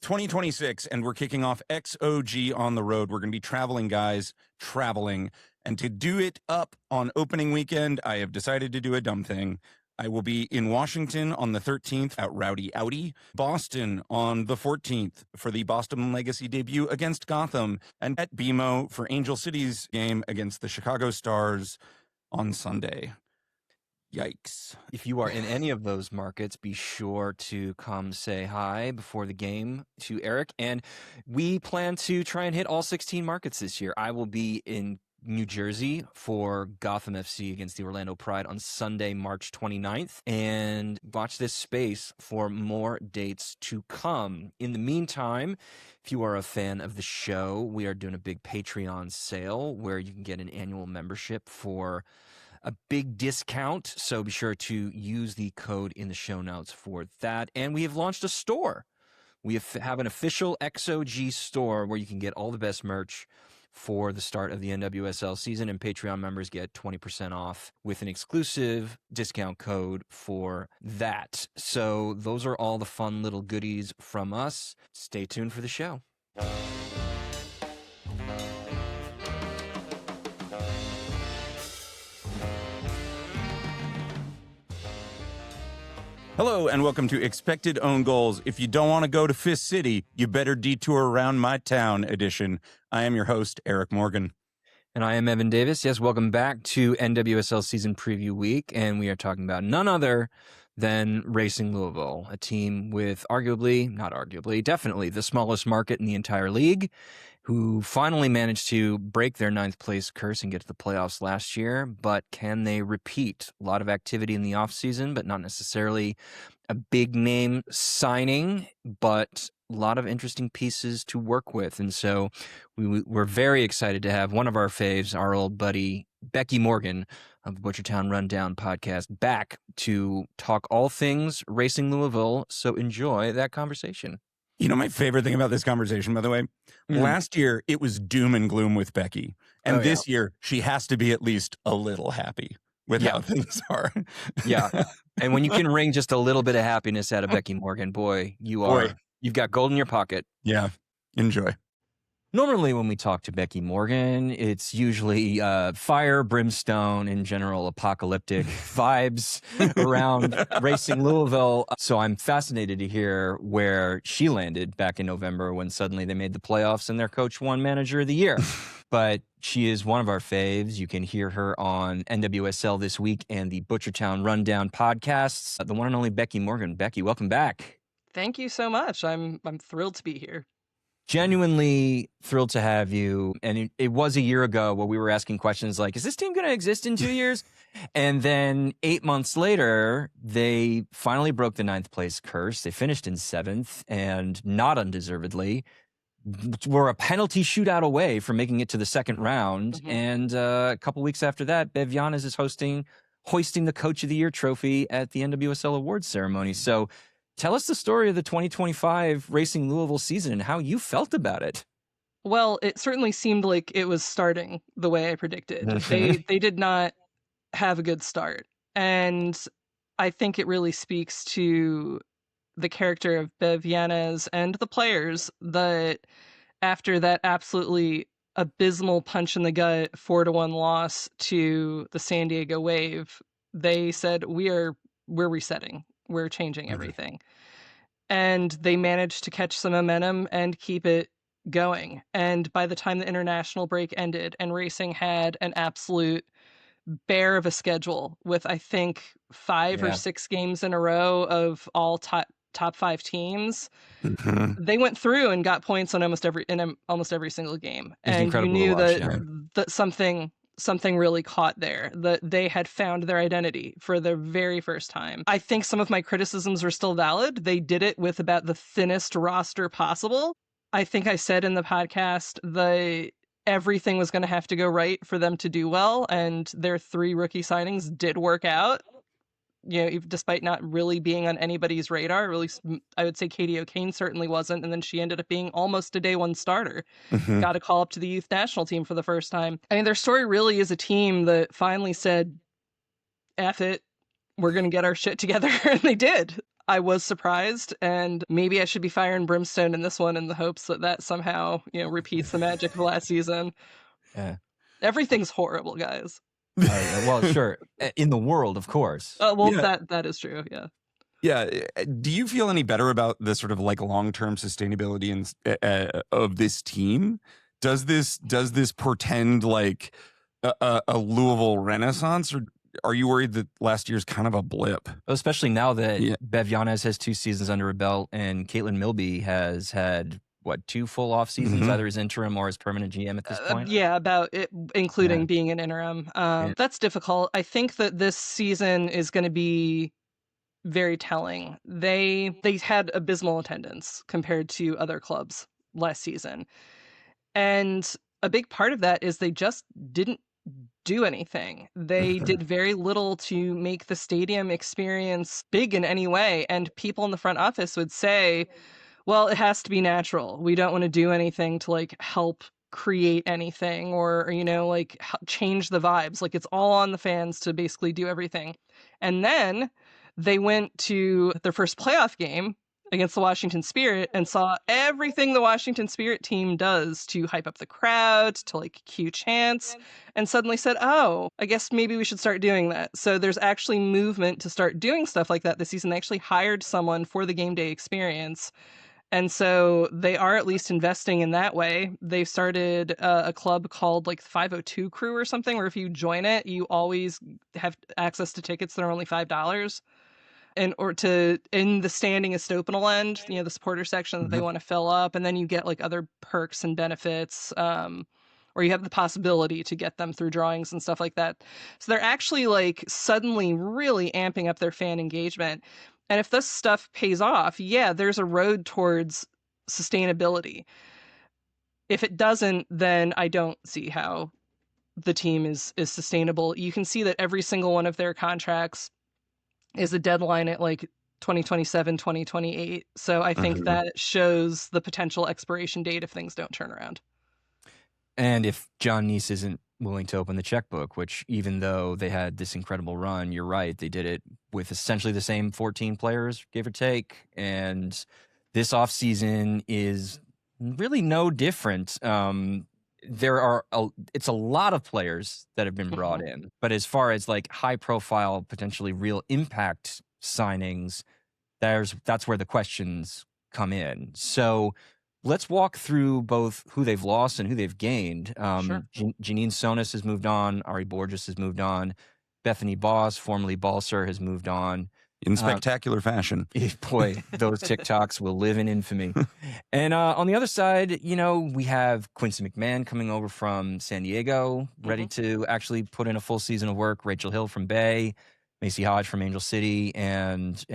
2026, and we're kicking off XOG on the road. We're going to be traveling, guys, traveling. And to do it up on opening weekend, I have decided to do a dumb thing. I will be in Washington on the 13th at Rowdy Audi, Boston on the 14th for the Boston Legacy debut against Gotham, and at BMO for Angel City's game against the Chicago Stars on Sunday. Yikes. If you are in any of those markets, be sure to come say hi before the game to Eric. And we plan to try and hit all 16 markets this year. I will be in New Jersey for Gotham FC against the Orlando Pride on Sunday, March 29th. And watch this space for more dates to come. In the meantime, if you are a fan of the show, we are doing a big Patreon sale where you can get an annual membership for a big discount, so be sure to use the code in the show notes for that. And we have launched a store. We have an official XOG store where you can get all the best merch for the start of the NWSL season, and Patreon members get 20% off with an exclusive discount code for that. So those are all the fun little goodies from us. Stay tuned for the show. Hello, and welcome to Expected Own Goals. If you don't want to go to Fist City, you better detour around my town edition. I am your host, Eric Morgan. And I am Evan Davis. Yes, welcome back to NWSL Season Preview Week, and we are talking about none other than Racing Louisville, a team with definitely the smallest market in the entire league, who finally managed to break their 9th place curse and get to the playoffs last year. But can they repeat? A lot of activity in the offseason, but not necessarily a big name signing, but a lot of interesting pieces to work with. And so we're very excited to have one of our faves, our old buddy, Bekki Morgan of the Butchertown Rundown podcast, back to talk all things Racing Louisville. So enjoy that conversation. You know, my favorite thing about this conversation, by the way, last year it was doom and gloom with Bekki. And this year she has to be at least a little happy with how things are. Yeah. And when you can wring just a little bit of happiness out of Bekki Morgan, boy, you've got gold in your pocket. Yeah. Enjoy. Normally, when we talk to Bekki Morgan, it's usually fire, brimstone, and general apocalyptic vibes around Racing Louisville. So I'm fascinated to hear where she landed back in November when suddenly they made the playoffs and their coach won Manager of the Year. But she is one of our faves. You can hear her on NWSL This Week and the Butchertown Rundown podcasts. The one and only Bekki Morgan. Bekki, welcome back. Thank you so much. I'm thrilled to be here. Genuinely thrilled to have you. And it was a year ago where we were asking questions like, is this team going to exist in 2 years? And then 8 months later, they finally broke the 9th place curse. They finished in 7th, and not undeservedly. Were a penalty shootout away from making it to the second round. Mm-hmm. And a couple weeks after that, Bev Yanez is hoisting the Coach of the Year trophy at the NWSL Awards ceremony. So tell us the story of the 2025 Racing Louisville season and how you felt about it. Well, it certainly seemed like it was starting the way I predicted. They did not have a good start. And I think it really speaks to the character of Bev Yanez and the players that after that absolutely abysmal punch in the gut 4-1 loss to the San Diego Wave, they said, we're resetting. We're changing everything. And they managed to catch some momentum and keep it going. And by the time the international break ended and Racing had an absolute bear of a schedule with, I think, 5 or 6 games in a row of all top 5 teams, they went through and got points on almost every single game. And you knew that something really caught there, that they had found their identity for the very first time. I think some of my criticisms were still valid. They did it with about the thinnest roster possible. I think I said in the podcast that everything was going to have to go right for them to do well, and their 3 rookie signings did work out. You know, despite not really being on anybody's radar, or at least I would say Katie O'Kane certainly wasn't, and then she ended up being almost a day one starter. Got a call up to the youth national team for the first time. I mean, their story really is a team that finally said, F it, we're going to get our shit together, and they did. I was surprised, and maybe I should be fire and brimstone in this one in the hopes that that somehow, repeats the magic of last season. Yeah. Everything's horrible, guys. Well, sure. In the world, of course. Well, Yeah. that is true, yeah. Yeah. Do you feel any better about the sort of like long-term sustainability of this team? Does this portend like a Louisville renaissance, or are you worried that last year's kind of a blip? Especially now that Yeah. Bev Yanez has 2 seasons under her belt and Caitlin Milby has had, 2 full off seasons, either as interim or as permanent GM at this point? Yeah, about it, including Yeah. being an interim. Yeah. That's difficult. I think that this season is going to be very telling. They had abysmal attendance compared to other clubs last season. And a big part of that is they just didn't do anything. They did very little to make the stadium experience big in any way. And people in the front office would say, well, it has to be natural. We don't want to do anything to like help create anything or like change the vibes. Like it's all on the fans to basically do everything. And then they went to their first playoff game against the Washington Spirit and saw everything the Washington Spirit team does to hype up the crowd, to like cue chants, and suddenly said, oh, I guess maybe we should start doing that. So there's actually movement to start doing stuff like that this season. They actually hired someone for the game day experience. And so they are at least investing in that way. They started a club called like 502 Crew or something, where if you join it, you always have access to tickets that are only $5. And or to in the standing estopanel end, the supporter section that they want to fill up, and then you get like other perks and benefits, or you have the possibility to get them through drawings and stuff like that. So they're actually like suddenly really amping up their fan engagement. And if this stuff pays off, yeah, there's a road towards sustainability. If it doesn't, then I don't see how the team is sustainable. You can see that every single one of their contracts is a deadline at like 2027, 2028. So I think that shows the potential expiration date if things don't turn around. And if John Neese isn't willing to open the checkbook, which even though they had this incredible run, you're right, they did it with essentially the same 14 players, give or take. And this offseason is really no different. It's a lot of players that have been brought in, but as far as like high profile, potentially real impact signings, that's where the questions come in. So let's walk through both who they've lost and who they've gained. Sure. Janine Sonis has moved on. Ari Borges has moved on. Bethany Boss, formerly Balser, has moved on. In spectacular fashion. Boy, those TikToks will live in infamy. And on the other side, we have Quincy McMahon coming over from San Diego, ready to actually put in a full season of work. Rachel Hill from Bay, Macy Hodge from Angel City, and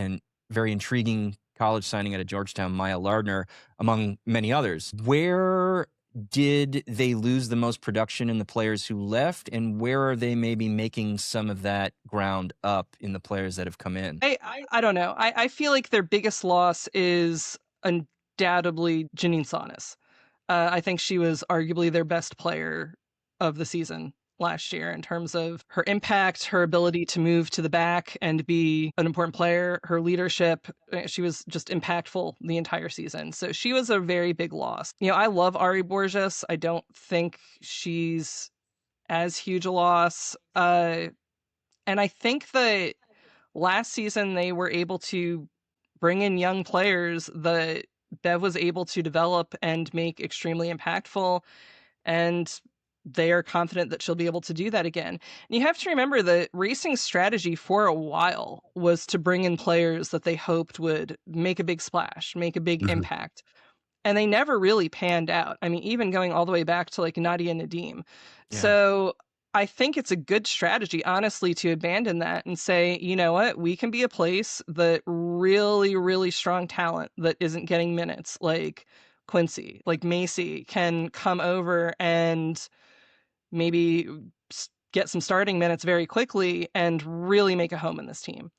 very intriguing college signing out of Georgetown, Maya Lardner, among many others. Where did they lose the most production in the players who left, and where are they maybe making some of that ground up in the players that have come in? I don't know. I feel like their biggest loss is undoubtedly Janine Sonis. I think she was arguably their best player of the season last year in terms of her impact, her ability to move to the back and be an important player, her leadership. She was just impactful the entire season. So she was a very big loss. I love Ari Borges. I don't think she's as huge a loss. And I think that last season they were able to bring in young players that Bev was able to develop and make extremely impactful. And they are confident that she'll be able to do that again. And you have to remember that racing's strategy for a while was to bring in players that they hoped would make a big splash, make a big impact. And they never really panned out. I mean, even going all the way back to like Nadia Nadim. Yeah. So I think it's a good strategy, honestly, to abandon that and say, you know what, we can be a place that really, really strong talent that isn't getting minutes, like Quincy, like Macy, can come over and maybe get some starting minutes very quickly and really make a home in this team.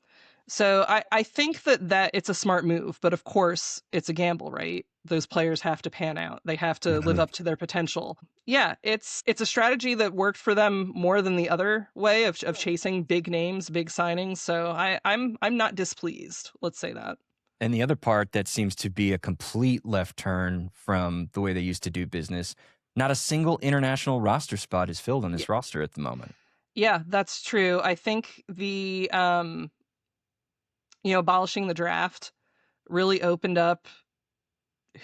So I think that it's a smart move, but of course it's a gamble, right? Those players have to pan out. They have to live up to their potential. Yeah, it's a strategy that worked for them more than the other way of chasing big names, big signings. So I'm not displeased. Let's say that. And the other part that seems to be a complete left turn from the way they used to do business, not a single international roster spot is filled on this roster at the moment. Yeah, that's true. I think the abolishing the draft really opened up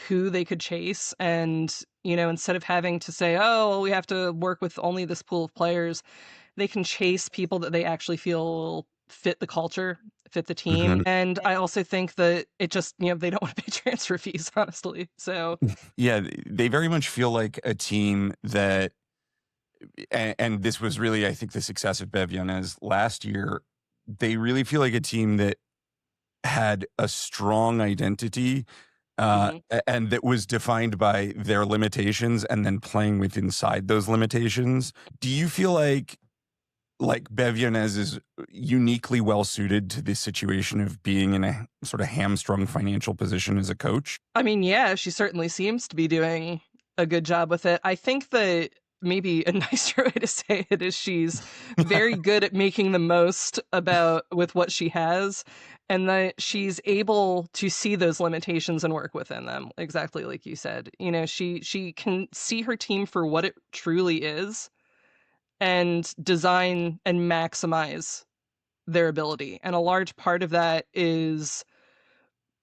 who they could chase. And, instead of having to say, oh, well, we have to work with only this pool of players, they can chase people that they actually feel fit the culture, fit the team. And I also think that it just, they don't want to pay transfer fees, honestly. So, yeah, they very much feel like a team that, and this was really, I think, the success of Bev Yanez last year. They really feel like a team that had a strong identity and that was defined by their limitations and then playing with inside those limitations. Do you feel like Bev Yanez is uniquely well suited to this situation of being in a sort of hamstrung financial position as a coach? I mean, yeah, she certainly seems to be doing a good job with it. I think that maybe a nicer way to say it is she's very good at making the most with what she has, and that she's able to see those limitations and work within them, exactly like you said. She can see her team for what it truly is and design and maximize their ability. And a large part of that is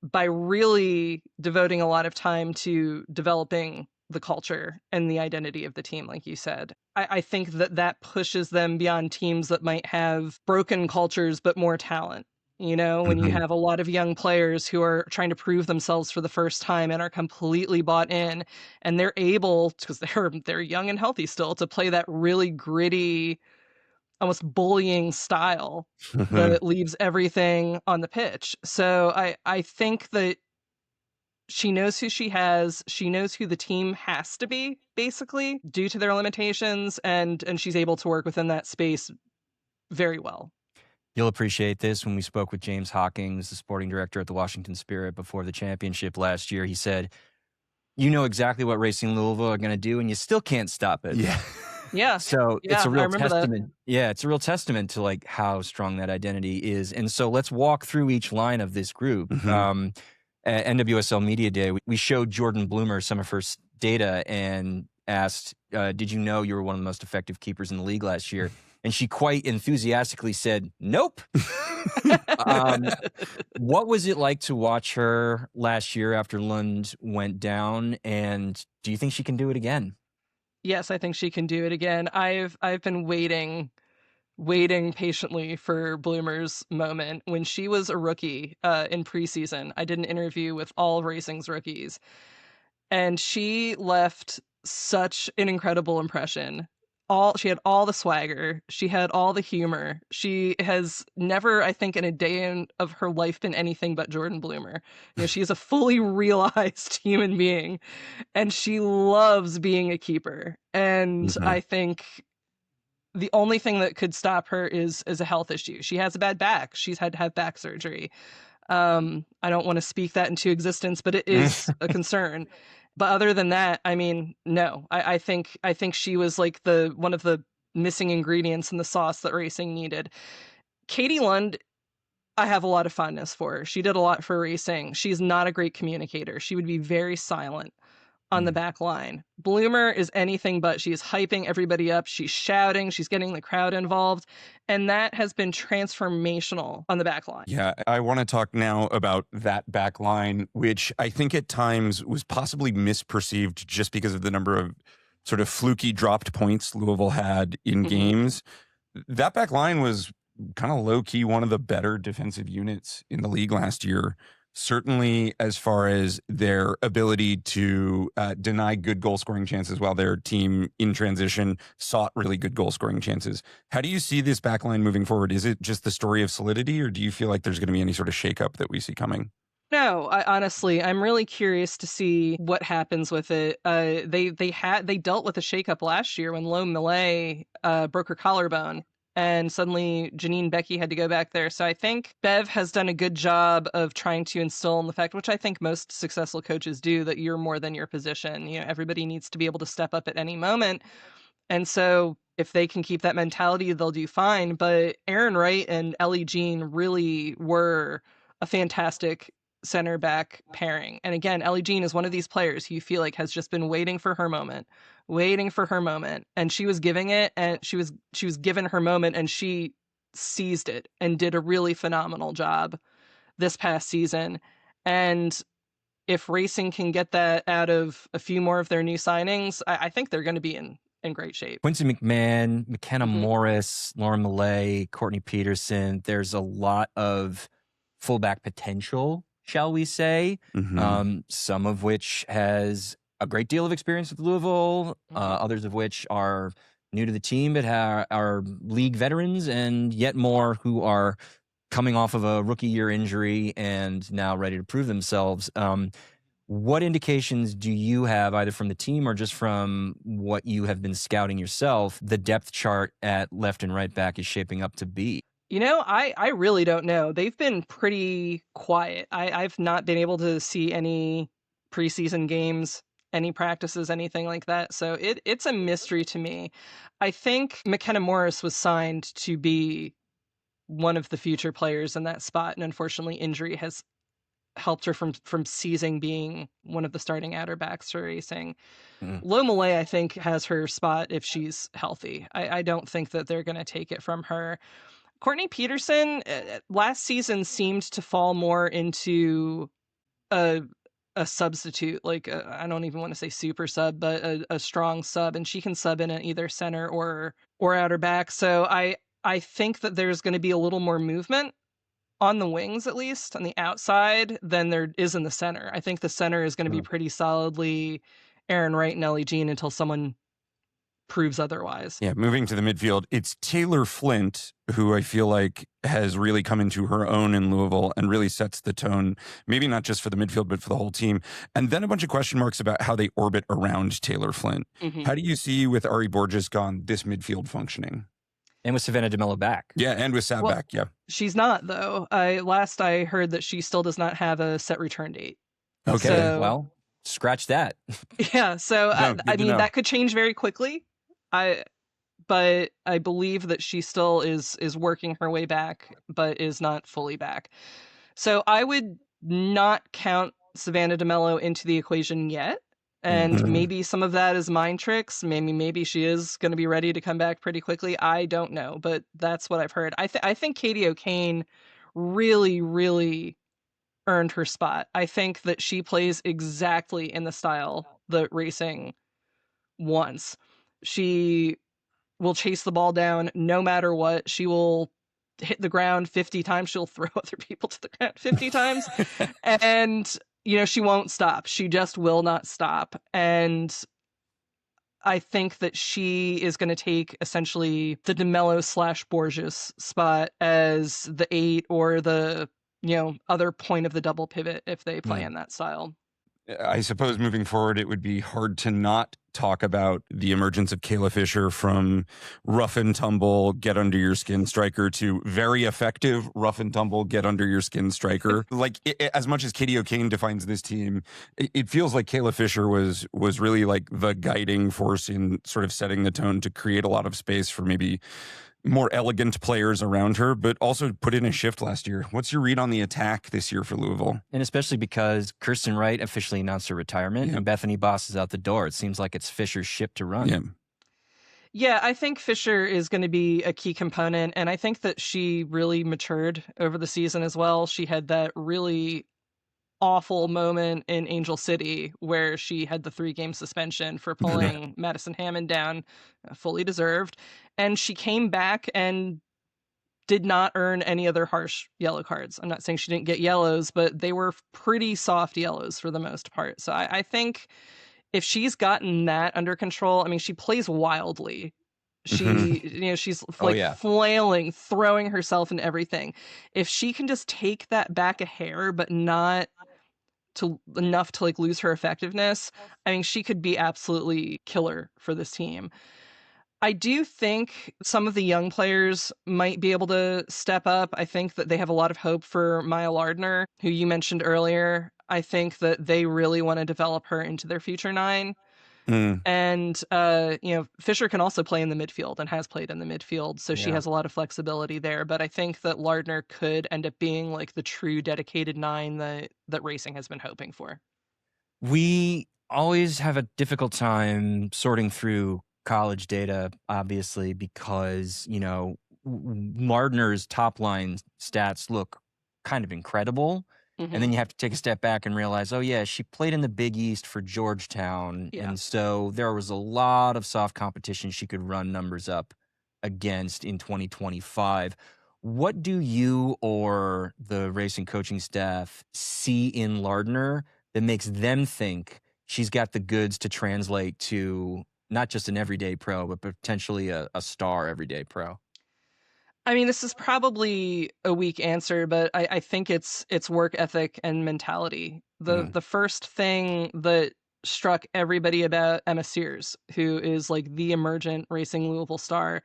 by really devoting a lot of time to developing the culture and the identity of the team, like you said. I think that pushes them beyond teams that might have broken cultures but more talent. When you have a lot of young players who are trying to prove themselves for the first time and are completely bought in, and they're able, because they're young and healthy still, to play that really gritty, almost bullying style that leaves everything on the pitch. So I think that she knows who she has. She knows who the team has to be, basically, due to their limitations, and she's able to work within that space very well. You'll appreciate this. When we spoke with James Hawkins, the sporting director at the Washington Spirit before the championship last year, he said, you know exactly what Racing Louisville are going to do, and you still can't stop it. Yeah. Yeah. So it's a real testament. That. Yeah, it's a real testament to like how strong that identity is. And so let's walk through each line of this group. At NWSL Media Day, we showed Jordan Bloomer some of her data and asked, did you know you were one of the most effective keepers in the league last year? And she quite enthusiastically said, nope. What was it like to watch her last year after Lund went down? And do you think she can do it again? Yes, I think she can do it again. I've been waiting patiently for Bloomer's moment. When she was a rookie in preseason, I did an interview with all of Racing's rookies, and she left such an incredible impression. She had all the swagger. She had all the humor. She has never, I think, in a day of her life been anything but Jordan Bloomer. She is a fully realized human being, and she loves being a keeper. And I think the only thing that could stop her is a health issue. She has a bad back. She's had to have back surgery. I don't want to speak that into existence, but it is a concern. But other than that, I mean, no. I think she was like one of the missing ingredients in the sauce that Racing needed. Katie Lund, I have a lot of fondness for her. She did a lot for Racing. She's not a great communicator. She would be very silent on the back line. Bloomer is anything but. She is hyping everybody up. She's shouting. She's getting the crowd involved. And that has been transformational on the back line. Yeah, I want to talk now about that back line, which I think at times was possibly misperceived just because of the number of sort of fluky dropped points Louisville had in games. That back line was kind of low-key one of the better defensive units in the league last year. Certainly as far as their ability to deny good goal-scoring chances while their team in transition sought really good goal-scoring chances. How do you see this backline moving forward? Is it just the story of solidity, or do you feel like there's going to be any sort of shakeup that we see coming? No, honestly, I'm really curious to see what happens with it. They dealt with a shakeup last year when Lo Millet broke her collarbone and suddenly Janine Bekki had to go back there. So I think Bev has done a good job of trying to instill in the fact, which I think most successful coaches do, that you're more than your position. Everybody needs to be able to step up at any moment. And so if they can keep that mentality, they'll do fine. But Aaron Wright and Ellie Jean really were a fantastic center back pairing. And again, Ellie Jean is one of these players who you feel like has just been waiting for her moment. And she was giving it, and she was given her moment, and she seized it and did a really phenomenal job this past season. And if Racing can get that out of a few more of their new signings, I think they're going to be in great shape. Quincy McMahon, McKenna Mhm. Morris, Lauren Millay, Courtney Peterson. There's a lot of fullback potential, shall we say, some of which has a great deal of experience with Louisville, others of which are new to the team but are league veterans, and yet more who are coming off of a rookie year injury and now ready to prove themselves. What indications do you have, either from the team or just from what you have been scouting yourself, the depth chart at left and right back is shaping up to be? I really don't know. They've been pretty quiet. I've not been able to see any preseason games, any practices, anything like that. So it's a mystery to me. I think McKenna Morris was signed to be one of the future players in that spot, and unfortunately injury has helped her from seizing being one of the starting outer backs for Racing. Lo Millay, I think, has her spot if she's healthy. I don't think that they're going to take it from her. Courtney Peterson last season seemed to fall more into a substitute, like I don't even want to say super sub, but a strong sub, and she can sub in at either center or outer back. So I think that there's going to be a little more movement on the wings, at least on the outside, than there is in the center. I think the center is going to be pretty solidly Aaron Wright and Ellie Jean until someone proves otherwise. Yeah, moving to the midfield, it's Taylor Flint, who I feel like has really come into her own in Louisville and really sets the tone, maybe not just for the midfield, but for the whole team. And then a bunch of question marks about how they orbit around Taylor Flint. How do you see, with Ari Borges gone, this midfield functioning? And with Savannah DeMello back. Yeah, and with Sav back, yeah. She's not, though. Last I heard that she still does not have a set return date. Okay, So, well, scratch that. Yeah, so No, I mean, that could change very quickly. But I believe that she still is working her way back, but is not fully back. So I would not count Savannah DeMello into the equation yet. And maybe some of that is mind tricks. Maybe she is going to be ready to come back pretty quickly. I don't know, but that's what I've heard. I think Katie O'Kane really, really earned her spot. I think that she plays exactly in the style that Racing wants. She will chase the ball down no matter what. She will hit the ground 50 times. She'll throw other people to the ground 50 times. And she won't stop. She just will not stop. And I think that she is going to take essentially the DeMello / Borges spot as the 8 or the, other point of the double pivot if they play in that style. I suppose moving forward, it would be hard to not talk about the emergence of Kayla Fischer from rough and tumble, get under your skin striker to very effective rough and tumble, get under your skin striker. As much as Katie O'Kane defines this team, it feels like Kayla Fischer was really like the guiding force in sort of setting the tone to create a lot of space for maybe more elegant players around her, but also put in a shift last year. What's your read on the attack this year for Louisville? And especially because Kirsten Wright officially announced her retirement and Bethany Boss is out the door. It seems like it's Fisher's ship to run. Yeah, I think Fischer is going to be a key component, and I think that she really matured over the season as well. She had that really awful moment in Angel City where she had the 3-game suspension for pulling Madison Hammond down, fully deserved. And she came back and did not earn any other harsh yellow cards. I'm not saying she didn't get yellows, but they were pretty soft yellows for the most part. So I think if she's gotten that under control, I mean, she plays wildly. She's flailing, throwing herself and everything. If she can just take that back a hair, but not enough to lose her effectiveness, I mean, she could be absolutely killer for this team. I do think some of the young players might be able to step up. I think that they have a lot of hope for Maya Lardner, who you mentioned earlier. I think that they really want to develop her into their future nine. And, Fischer can also play in the midfield and has played in the midfield, so she has a lot of flexibility there. But I think that Lardner could end up being like the true dedicated nine that racing has been hoping for. We always have a difficult time sorting through college data, obviously, because, Lardner's top line stats look kind of incredible. Mm-hmm. And then you have to take a step back and realize, oh, yeah, she played in the Big East for Georgetown. Yeah. And so there was a lot of soft competition she could run numbers up against in 2025. What do you or the racing coaching staff see in Lardner that makes them think she's got the goods to translate to not just an everyday pro, but potentially a star everyday pro? I mean, this is probably a weak answer, but I think it's work ethic and mentality. The first thing that struck everybody about Emma Sears, who is like the emergent racing Louisville star,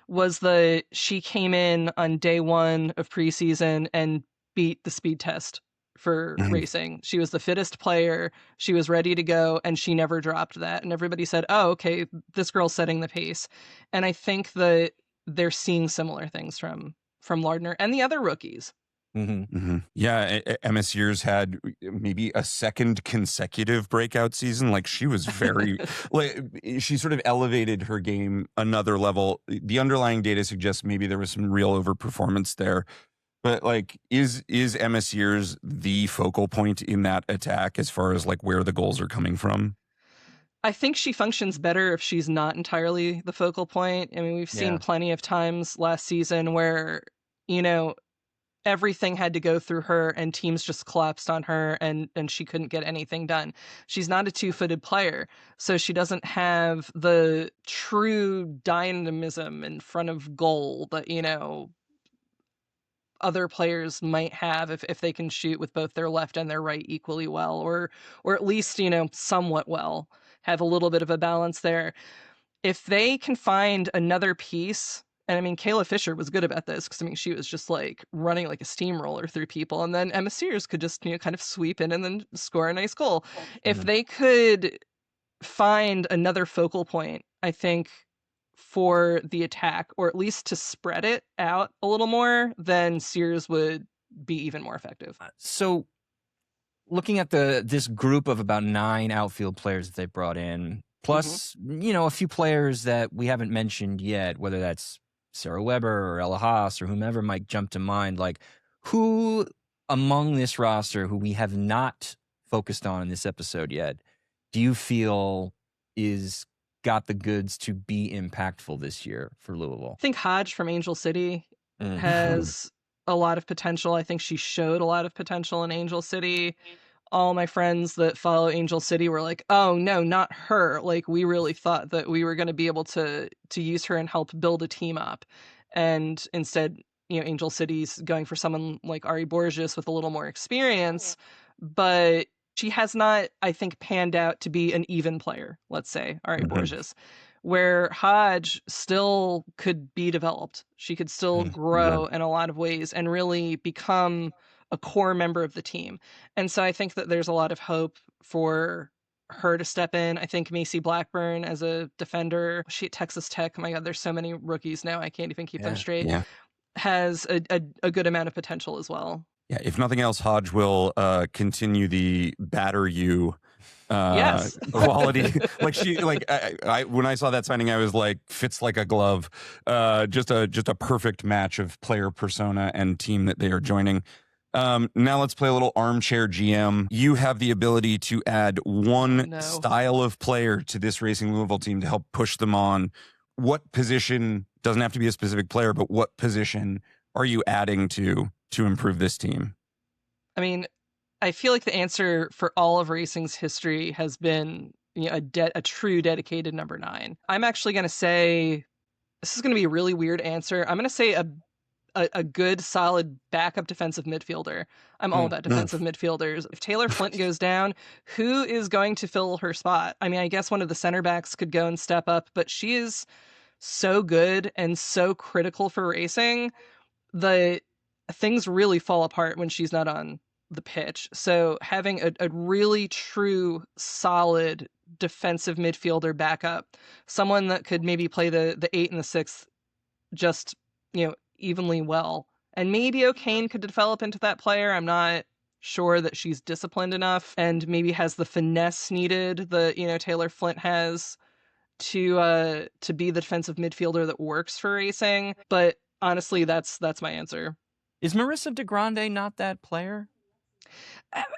was that she came in on day one of preseason and beat the speed test for racing. She was the fittest player. She was ready to go, and she never dropped that. And everybody said, oh, okay, this girl's setting the pace. And I think that they're seeing similar things from Lardner and the other rookies. Yeah, Emma Sears had maybe a second consecutive breakout season. Like she was very, like she sort of elevated her game another level. The underlying data suggests maybe there was some real overperformance there. But like, is Emma Sears the focal point in that attack as far as like where the goals are coming from? I think she functions better if she's not entirely the focal point. I mean, we've seen plenty of times last season where, everything had to go through her and teams just collapsed on her and she couldn't get anything done. She's not a two-footed player, so she doesn't have the true dynamism in front of goal that, other players might have if they can shoot with both their left and their right equally well, or at least, somewhat well, have a little bit of a balance there. If they can find another piece, and I mean, Kayla Fischer was good about this because, I mean, she was just like running like a steamroller through people, and then Emma Sears could just, kind of sweep in and then score a nice goal. If they could find another focal point, I think, for the attack, or at least to spread it out a little more, then Sears would be even more effective. So looking at this group of about 9 outfield players that they brought in, plus, a few players that we haven't mentioned yet, whether that's Sarah Weber or Ella Haas or whomever might jump to mind, like who among this roster who we have not focused on in this episode yet, do you feel is got the goods to be impactful this year for Louisville? I think Hodge from Angel City has a lot of potential. I think she showed a lot of potential in Angel City. All my friends that follow Angel City were like, oh no, not her. Like, we really thought that we were going to be able to use her and help build a team up. And instead, Angel City's going for someone like Ari Borges with a little more experience, but she has not, I think, panned out to be an even player, let's say, Ari Borges, where Hodge still could be developed. She could still grow in a lot of ways and really become a core member of the team. And so I think that there's a lot of hope for her to step in. I think Macy Blackburn as a defender, she at Texas Tech, oh my God, there's so many rookies now, I can't even keep them straight, has a good amount of potential as well. Yeah, if nothing else, Hodge will continue the batter you quality. I when I saw that signing, I was like, fits like a glove. Just a perfect match of player persona and team that they are joining. Now let's play a little armchair GM. You have the ability to add one style of player to this Racing Louisville team to help push them on. What position, doesn't have to be a specific player, but what position are you adding to improve this team? I mean, I feel like the answer for all of racing's history has been a true dedicated number 9. I'm actually going to say, this is going to be a really weird answer. I'm going to say a good, solid backup defensive midfielder. I'm all about defensive midfielders. If Taylor Flint goes down, who is going to fill her spot? I mean, I guess one of the center backs could go and step up, but she is so good and so critical for racing, the things really fall apart when she's not on the pitch. So having a really true, solid defensive midfielder backup, someone that could maybe play the 8 and the 6 just, evenly well. And maybe O'Kane could develop into that player. I'm not sure that she's disciplined enough and maybe has the finesse needed that, Taylor Flint has to be the defensive midfielder that works for racing. But honestly, that's my answer. Is Marissa DeGrande not that player?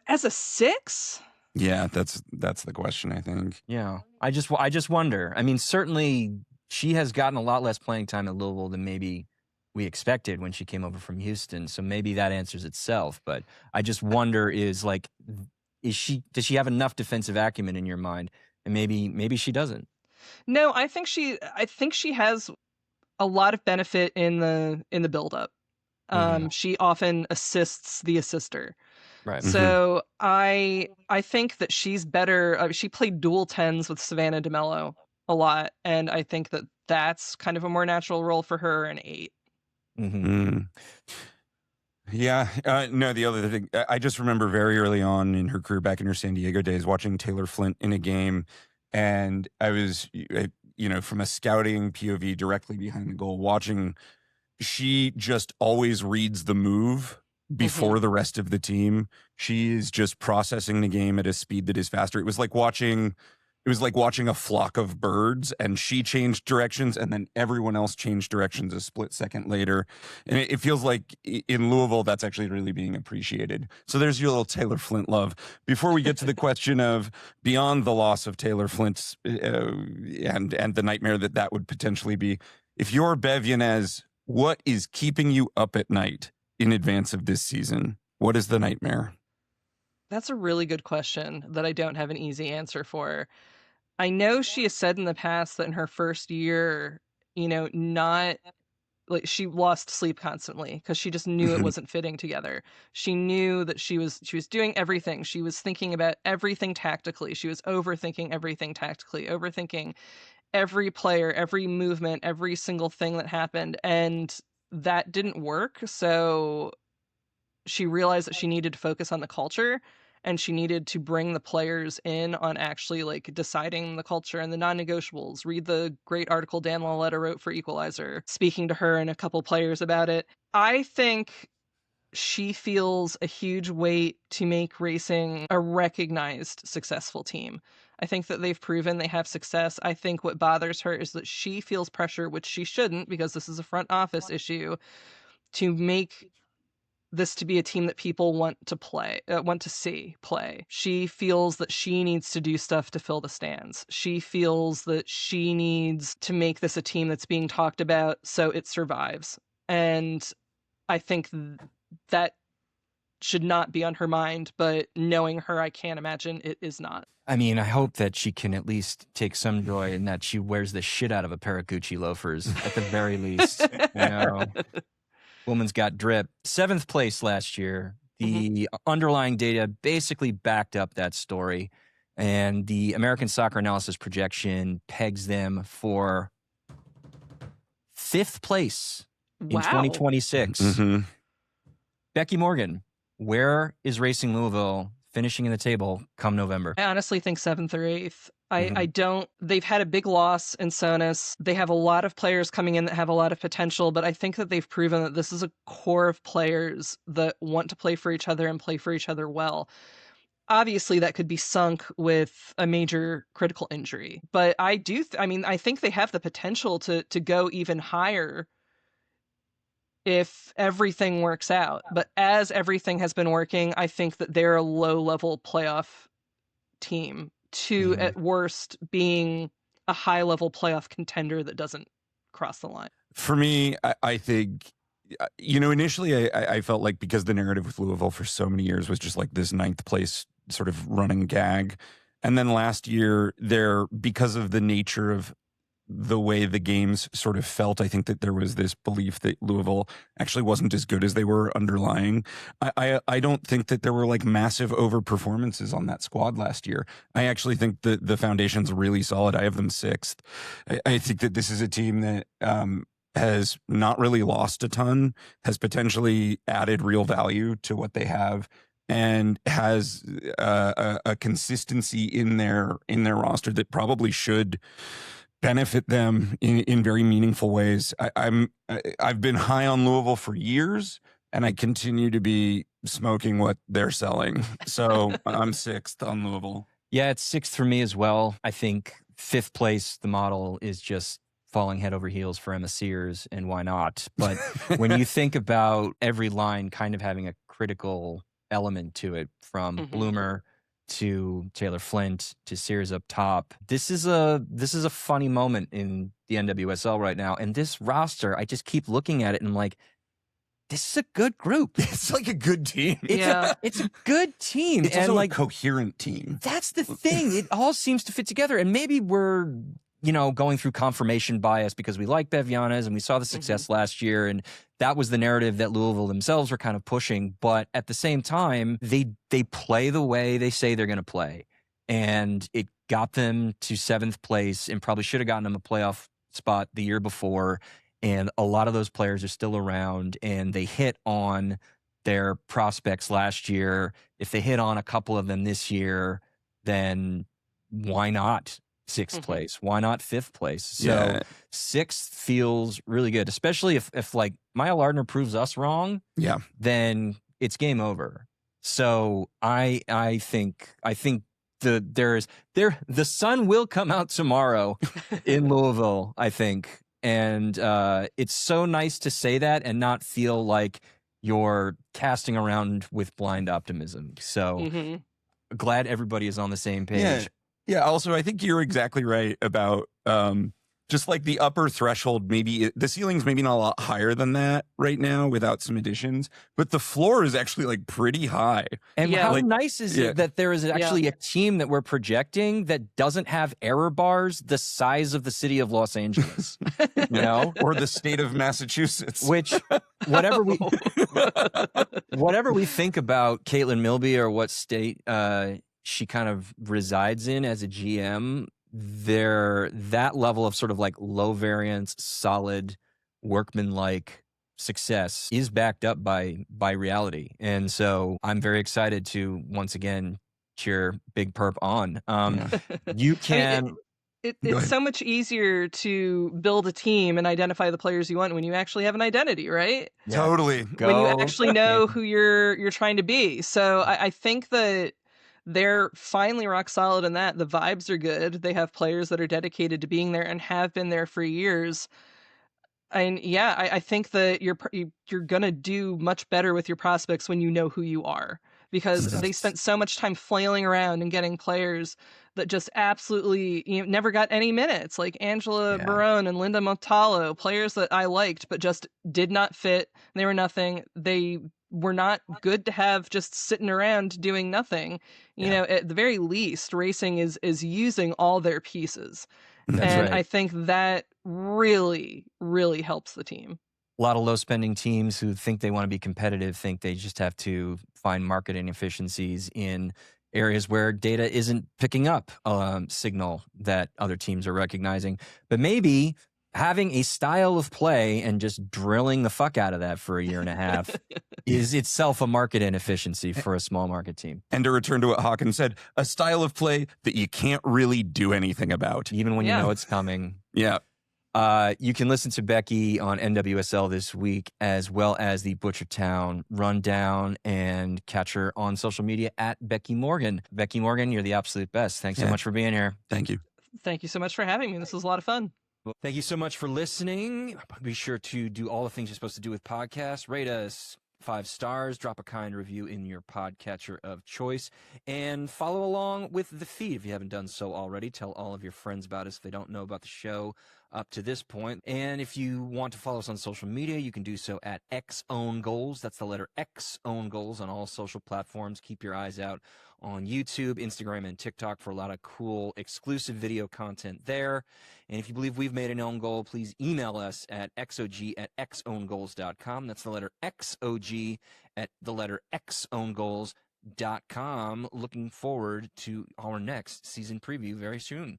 As a 6? Yeah, that's the question, I think. Yeah. I just wonder. I mean, certainly she has gotten a lot less playing time at Louisville than maybe we expected when she came over from Houston. So maybe that answers itself. But I just wonder does she have enough defensive acumen in your mind? And maybe she doesn't. No, I think she has a lot of benefit in the build-up. She often assists the assister. Right. So I think that she's better. She played dual 10s with Savannah DeMello a lot, and I think that that's kind of a more natural role for her, an 8. Yeah. No, the other thing, I just remember very early on in her career, back in her San Diego days, watching Taylor Flint in a game, and I was, from a scouting POV directly behind the goal, watching. She just always reads the move before the rest of the team. She is just processing the game at a speed that is faster. It was like watching a flock of birds, and she changed directions, and then everyone else changed directions a split second later. And it feels like in Louisville, that's actually really being appreciated. So there's your little Taylor Flint love. Before we get to the question of beyond the loss of Taylor Flint's and the nightmare that would potentially be, if you're Bev Yanez, what is keeping you up at night in advance of this season? What is the nightmare? That's a really good question that I don't have an easy answer for. I know she has said in the past that in her first year, not like she lost sleep constantly because she just knew it wasn't fitting together. She knew that she was doing everything. She was thinking about everything tactically. She was overthinking everything tactically, overthinking every player, every movement, every single thing that happened, and that didn't work. So she realized that she needed to focus on the culture, and she needed to bring the players in on actually like deciding the culture and the non-negotiables. Read the great article Dan Lauletta wrote for Equalizer, speaking to her and a couple players about it. I think she feels a huge weight to make racing a recognized successful team. I think that they've proven they have success. I think what bothers her is that she feels pressure, which she shouldn't, because this is a front office issue, to make this to be a team that people want to see play. She feels that she needs to do stuff to fill the stands. She feels that she needs to make this a team that's being talked about so it survives. And I think that should not be on her mind, but knowing her, I can't imagine it is not. I mean, I hope that she can at least take some joy in that she wears the shit out of a pair of Gucci loafers at the very least. Woman's got drip. 7th place last year. The underlying data basically backed up that story, and the American Soccer Analysis projection pegs them for 5th place in 2026. Bekki Morgan, where is Racing Louisville finishing in the table come November? I honestly think 7th or 8th. I don't. They've had a big loss in Sonis. They have a lot of players coming in that have a lot of potential, but I think that they've proven that this is a core of players that want to play for each other and play for each other well. Obviously, that could be sunk with a major critical injury, but I think they have the potential to go even higher if everything works out. But as everything has been working, I think that they're a low-level playoff team, to at worst being a high-level playoff contender that doesn't cross the line. For me, I think, initially I felt like, because the narrative with Louisville for so many years was just like this 9th place sort of running gag. And then last year, because of the nature of the way the games sort of felt. I think that there was this belief that Louisville actually wasn't as good as they were underlying. I don't think that there were like massive over performances on that squad last year. I actually think that the foundation's really solid. I have them 6th. I think that this is a team that has not really lost a ton, has potentially added real value to what they have, and has a consistency in their roster that probably should benefit them in very meaningful ways. I've been high on Louisville for years, and I continue to be smoking what they're selling. So I'm 6th on Louisville. Yeah, it's 6th for me as well. I think 5th place, the model is just falling head over heels for Emma Sears, and why not? But when you think about every line kind of having a critical element to it, from Bloomer to Taylor Flint to Sears up top, this is a funny moment in the NWSL right now. And this roster, I just keep looking at it and I'm like, this is a good group. It's like a good team. It's a good team. It's also like a coherent team. That's the thing. It all seems to fit together. And maybe we're, going through confirmation bias because we like Bev Yanez and we saw the success last year, and that was the narrative that Louisville themselves were kind of pushing. But at the same time, they play the way they say they're going to play, and it got them to 7th place and probably should have gotten them a playoff spot the year before. And a lot of those players are still around, and they hit on their prospects last year. If they hit on a couple of them this year, then why not 6th place? Why not 5th place? So 6th feels really good, especially if like Maya Lardner proves us wrong. Yeah, then it's game over. So I think the sun will come out tomorrow in Louisville, I think. And it's so nice to say that and not feel like you're casting around with blind optimism. So glad everybody is on the same page. Yeah. Also, I think you're exactly right about just like the upper threshold. Maybe the ceiling's maybe not a lot higher than that right now without some additions, but the floor is actually like pretty high. And how nice is it that there is actually a team that we're projecting that doesn't have error bars the size of the city of Los Angeles, or the state of Massachusetts. Which whatever we think about Caitlin Milby or what state she kind of resides in as a GM, that level of sort of like low variance, solid, workman-like success is backed up by reality. And so I'm very excited to once again cheer Big Perp on. You can. It's so much easier to build a team and identify the players you want when you actually have an identity, right? Yeah. Totally. When you actually know who you're trying to be. So I think that they're finally rock solid in that. The vibes are good. They have players that are dedicated to being there and have been there for years. And I think that you're gonna do much better with your prospects when you know who you are, because they spent so much time flailing around and getting players that just absolutely never got any minutes, like Angela Barone and Linda Montalo, players that I liked but just did not fit. They were nothing. They were not good to have just sitting around doing nothing. At the very least, racing is using all their pieces. That's right. I think that really, really helps the team. A lot of low-spending teams who think they want to be competitive think they just have to find marketing efficiencies in areas where data isn't picking up signal that other teams are recognizing. But maybe having a style of play and just drilling the fuck out of that for a year and a half is itself a market inefficiency for a small market team. And to return to what Hawkins said, a style of play that you can't really do anything about. Even when you know it's coming. Yeah. You can listen to Bekki on NWSL this week, as well as the Butchertown rundown, and catch her on social media at Bekki Morgan. Bekki Morgan, you're the absolute best. Thanks so much for being here. Thank you. Thank you so much for having me. This was a lot of fun. Well, thank you so much for listening. Be sure to do all the things you're supposed to do with podcasts. Rate us 5 stars, drop a kind review in your podcatcher of choice, and follow along with the feed if you haven't done so already. Tell all of your friends about us if they don't know about the show. up to this point. And if you want to follow us on social media, you can do so at XOwnGoals. That's the letter XOwnGoals on all social platforms. Keep your eyes out on YouTube, Instagram, and TikTok for a lot of cool exclusive video content there. And if you believe we've made an own goal, please email us at xog@xowngoals.com. That's the letter XOG at the letter XOwnGoals.com. Looking forward to our next season preview very soon.